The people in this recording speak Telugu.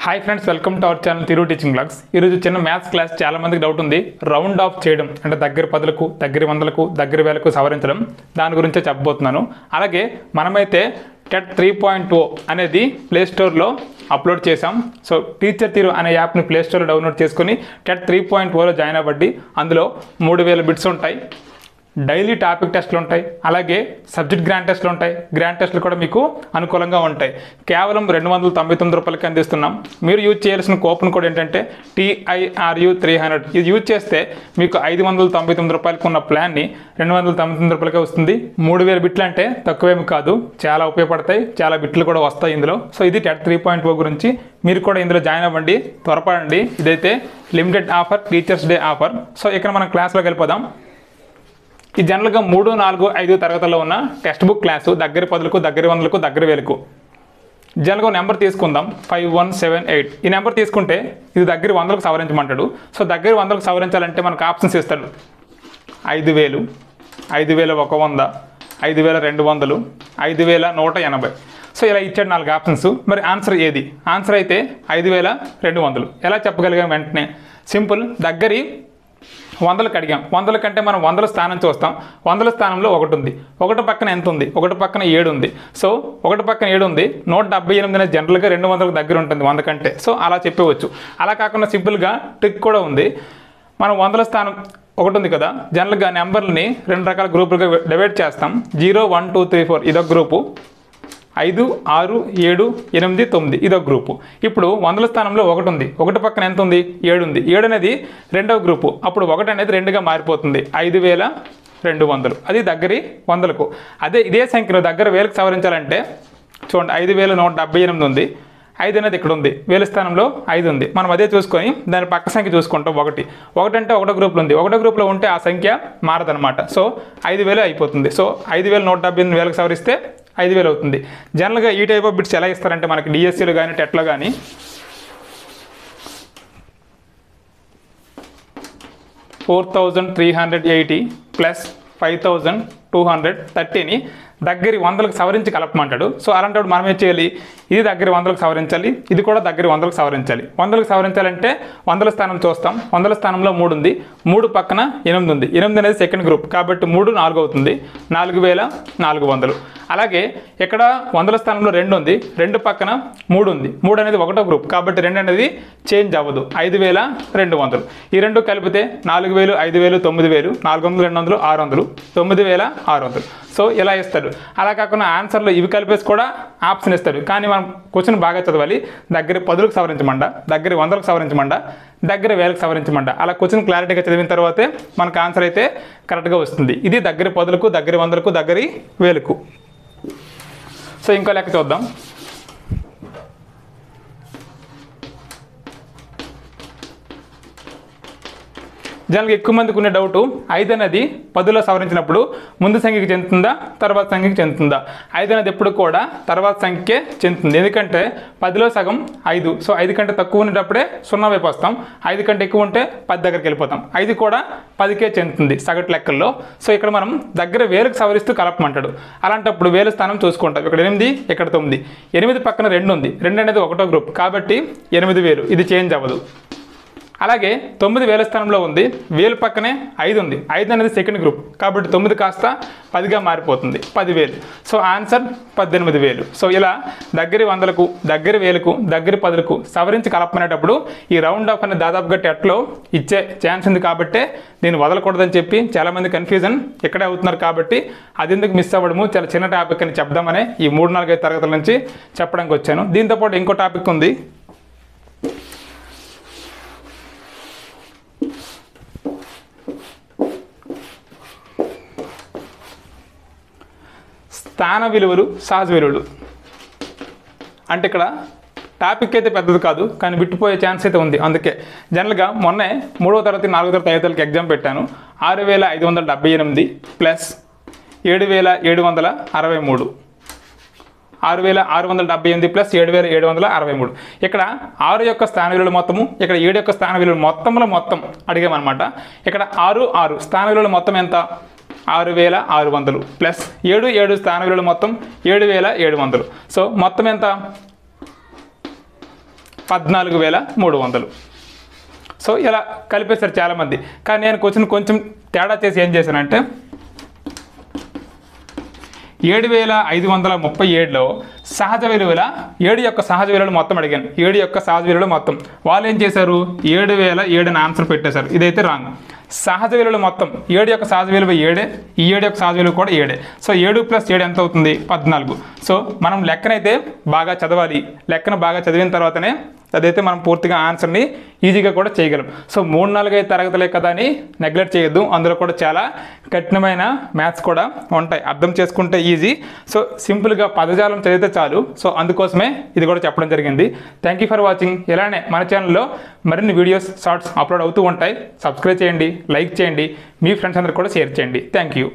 Hi friends, welcome to our channel Tiru teaching blogs. ఈరోజు చిన్న మ్యాథ్స్ క్లాస్. చాలా మందికి డౌట్ ఉంది, రౌండ్ ఆఫ్ చేయడం అంటే దగ్గర పదులకు, దగ్గర వందలకు, దగ్గర వేలకు సవరించడం. దాని గురించే చెప్పబోతున్నాను. అలాగే మనమైతే టెట్ 3.0 అనేది ప్లేస్టోర్లో అప్లోడ్ చేసాం. సో టీచర్ తీరు అనే యాప్ని ప్లేస్టోర్లో డౌన్లోడ్ చేసుకొని టెట్ 3.0లో జాయిన్ అవ్వండి. అందులో 3000 బిట్స్ ఉంటాయి, డైలీ టాపిక్ టెస్ట్లు ఉంటాయి, అలాగే సబ్జెక్ట్ గ్రాండ్ టెస్ట్లు ఉంటాయి. గ్రాండ్ టెస్ట్లు కూడా మీకు అనుకూలంగా ఉంటాయి. కేవలం 299 రూపాయలకి అందిస్తున్నాం. మీరు యూజ్ చేయాల్సిన కూపన్ కోడ్ ఏంటంటే TIRU300. ఇది యూజ్ చేస్తే మీకు 599 రూపాయలకు ఉన్న ప్లాన్ని 299 రూపాయలకే వస్తుంది. 3000 బిట్లు అంటే తక్కువేమి కాదు, చాలా ఉపయోగపడతాయి, చాలా బిట్లు కూడా వస్తాయి ఇందులో. సో ఇది టెట్ 3.0 గురించి. మీరు కూడా ఇందులో జాయిన్ అవ్వండి, త్వరపడండి. ఇదైతే limited offer, teachers day offer. So ఇక్కడ మనం క్లాస్లోకి వెళ్ళిపోదాం. ఈ జనరల్గా 3, 4, 5 తరగతుల్లో ఉన్న టెక్స్ట్ బుక్ క్లాసు దగ్గర పదులకు, దగ్గర వందలకు, దగ్గర వేలకు. జనరల్గా నెంబర్ తీసుకుందాం 5178. ఈ నెంబర్ తీసుకుంటే ఇది దగ్గర వందలకు సవరించమంటాడు. సో దగ్గర వందలకు సవరించాలంటే మనకు ఆప్షన్స్ ఇస్తాడు. 5000, 5100, 5200, 5180. సో ఇలా ఇచ్చాడు 4 ఆప్షన్స్. మరి ఆన్సర్ ఏది? ఆన్సర్ అయితే 5200. ఎలా చెప్పగలిగాం? వెంటనే సింపుల్. దగ్గరి వందలకు అడిగాం. వందల కంటే మనం వందల స్థానం చూస్తాం. వందల స్థానంలో 1 ఉంది. 1 పక్కన ఎంత ఉంది? 1 పక్కన 7 ఉంది. సో 1 పక్కన 7 ఉంది. 178 అనేది జనరల్గా 200కు దగ్గర ఉంటుంది 100 కంటే. సో అలా చెప్పవచ్చు. అలా కాకుండా సింపుల్గా ట్రిక్ కూడా ఉంది. మనం వందల స్థానం 1 ఉంది కదా, జనరల్గా నెంబర్ని 2 రకాల గ్రూపులుగా డివైడ్ చేస్తాం. 0, 1, 2, 3, 4 ఇదొక గ్రూపు. 5, 6, 7, 8, 9 ఇదొక గ్రూపు. ఇప్పుడు వందల స్థానంలో 1 ఉంది. 1 పక్కన ఎంత ఉంది? 7 ఉంది. 7 అనేది రెండవ గ్రూపు. అప్పుడు 1 అనేది 2గా మారిపోతుంది. 5200. అది దగ్గరి వందలకు. అదే ఇదే సంఖ్యను దగ్గర వేలకు సవరించాలంటే చూడండి, 5178 ఉంది. 5 అనేది ఇక్కడ ఉంది. వేల స్థానంలో 5 ఉంది. మనం అదే చూసుకొని దాని పక్క సంఖ్య చూసుకుంటాం. 1 అంటే 1 గ్రూప్లో ఉంది. 1 గ్రూప్లో ఉంటే ఆ సంఖ్య మారదనమాట. సో 5000 అయిపోతుంది. సో 5178 వేలకు సవరిస్తే 5000 అవుతుంది. జనరల్గా ఈ టైప్ ఆఫ్ బిట్స్ ఎలా ఇస్తారంటే మనకి డిఎస్సీలో కానీ టెట్లో కానీ 4380 ప్లస్ 5230ని దగ్గర వందలకు సవరించి కలపమంటాడు. సో అలాంటప్పుడు మనం ఏం చేయాలి? ఇది దగ్గర వందలకు సవరించాలి, ఇది కూడా దగ్గర వందలకు సవరించాలి. వందలకు సవరించాలంటే వందల స్థానం చూస్తాం. వందల స్థానంలో 3 ఉంది. 3 పక్కన 8 ఉంది. 8 అనేది సెకండ్ గ్రూప్ కాబట్టి 3 4 అవుతుంది. 4400. అలాగే ఇక్కడ వందల స్థానంలో 2 ఉంది. 2 పక్కన 3 ఉంది. 3 అనేది 1వ గ్రూప్ కాబట్టి 2 అనేది చేంజ్ అవ్వదు. 5200. ఈ 2 కలిపితే 4000, 5000, 9000, 400, 200, 600, 9600. సో ఇలా ఇస్తాడు. అలా కాకుండా ఆన్సర్లో ఇవి కలిపేసి కూడా ఆప్షన్ ఇస్తాడు. కానీ మనం క్వశ్చన్ బాగా చదవాలి. దగ్గర పదులకు సవరించమంట, దగ్గర వందలకు సవరించమంట, దగ్గర వేలకు సవరించమంట. అలా క్వశ్చన్ క్లారిటీగా చదివిన తర్వాతే మనకు ఆన్సర్ అయితే కరెక్ట్గా వస్తుంది. ఇది దగ్గర పదులకు, దగ్గర వందలకు, దగ్గర వేలకు. సో ఇంకో లెక్క చూద్దాం. జనరల్గా ఎక్కువ మందికి ఉన్న డౌటు, 5 అనేది 10లో సవరించినప్పుడు ముందు సంఖ్యకి చెందుతుందా, తర్వాత సంఖ్యకి చెందుతుందా? 5 అనేది ఎప్పుడు కూడా తర్వాత సంఖ్యకే చెందుతుంది. ఎందుకంటే 10లో సగం 5. సో 5 కంటే తక్కువ ఉండేటప్పుడే 0 వైపు వస్తాం. 5 కంటే ఎక్కువ ఉంటే 10 దగ్గరికి వెళ్ళిపోతాం. 5 కూడా 10కే చెందుతుంది సగటు లెక్కల్లో. సో ఇక్కడ మనం దగ్గర వేలకు సవరిస్తూ కలపమంటాడు. అలాంటప్పుడు వేల స్థానం చూసుకుంటాం. ఇక్కడ 8, ఇక్కడ 9. 8 పక్కన 2 ఉంది. 2 అనేది 1వ గ్రూప్ కాబట్టి 8000. ఇది చేంజ్ అవ్వదు. అలాగే 9 వేల స్థానంలో ఉంది. 1000 పక్కనే 5 ఉంది. 5 అనేది సెకండ్ గ్రూప్ కాబట్టి 9 కాస్త 10గా మారిపోతుంది. 10000. So answer 18000. సో ఇలా దగ్గర వందలకు, దగ్గర వేలకు, దగ్గర పదులకు సవరించి కలపమనేటప్పుడు ఈ రౌండ్ ఆఫ్ అనేది దాదాపుగా టెట్లో ఇచ్చే ఛాన్స్ ఉంది కాబట్టి దీన్ని వదలకూడదని చెప్పి చాలామంది కన్ఫ్యూజన్ ఇక్కడే అవుతున్నారు. కాబట్టి అది ఎందుకు మిస్ అవ్వడము, చాలా చిన్న టాపిక్ అని చెప్దామనే ఈ 3, 4, 5 తరగతుల నుంచి చెప్పడానికి వచ్చాను. దీంతోపాటు ఇంకో టాపిక్ ఉంది. స్థాన విలువలు, సహజ విలువలు. అంటే ఇక్కడ టాపిక్ అయితే పెద్దది కాదు, కానీ విట్టుపోయే ఛాన్స్ అయితే ఉంది. అందుకే జనరల్గా మొన్నే 3వ తరగతి, 4వ తరగతి, 5వ తరగతి ఎగ్జామ్ పెట్టాను. 6578 ప్లస్ 7763. 6678 ప్లస్ 7763. ఇక్కడ 6 యొక్క స్థాన విలువలు మొత్తము, ఇక్కడ 7 యొక్క స్థాన విలువలు మొత్తం అడిగామన్నమాట. ఇక్కడ 6 స్థాన విలువలు మొత్తం ఎంత? 6600 ప్లస్ 7 స్థాన విలువలు మొత్తం 7700. సో మొత్తం ఎంత? 14,300. సో ఇలా కలిపేశారు చాలామంది. కానీ నేను కొంచెం తేడా చేసి ఏం చేశానంటే 7,537లో సహజ విలువల 7 యొక్క సహజ విలువలు మొత్తం అడిగాను. 7 యొక్క సహజ విలువలు మొత్తం వాళ్ళు ఏం చేశారు 7,007 అని ఆన్సర్ పెట్టేశారు. ఇదైతే రాంగ్. సహజ విలువలు మొత్తం 7 యొక్క సహజ విలువ 7, ఈ 7 యొక్క సహజ విలువ కూడా 7. సో 7 + 7 ఎంత అవుతుంది 14. సో మనం లెక్కనైతే బాగా చదవాలి. లెక్కను బాగా చదివిన తర్వాతనే అదైతే మనం పూర్తిగా ఆన్సర్ని ఈజీగా కూడా చేయగలం. సో 3-4 తరగతులే కదా అని నెగ్లెక్ట్ చేయొద్దు. అందులో కూడా చాలా కఠినమైన మ్యాథ్స్ కూడా ఉంటాయి. అర్థం చేసుకుంటే ఈజీ. సో సింపుల్గా పదజాలం చదివితే చాలు. సో అందుకోసమే ఇది కూడా చెప్పడం జరిగింది. Thank you for watching. ఇలానే మన ఛానల్లో మరిన్ని వీడియోస్ షార్ట్స్ అప్లోడ్ అవుతూ ఉంటాయి. సబ్స్క్రైబ్ చేయండి, లైక్ చేయండి, మీ ఫ్రెండ్స్ అందరికి కూడా షేర్ చేయండి. Thank you.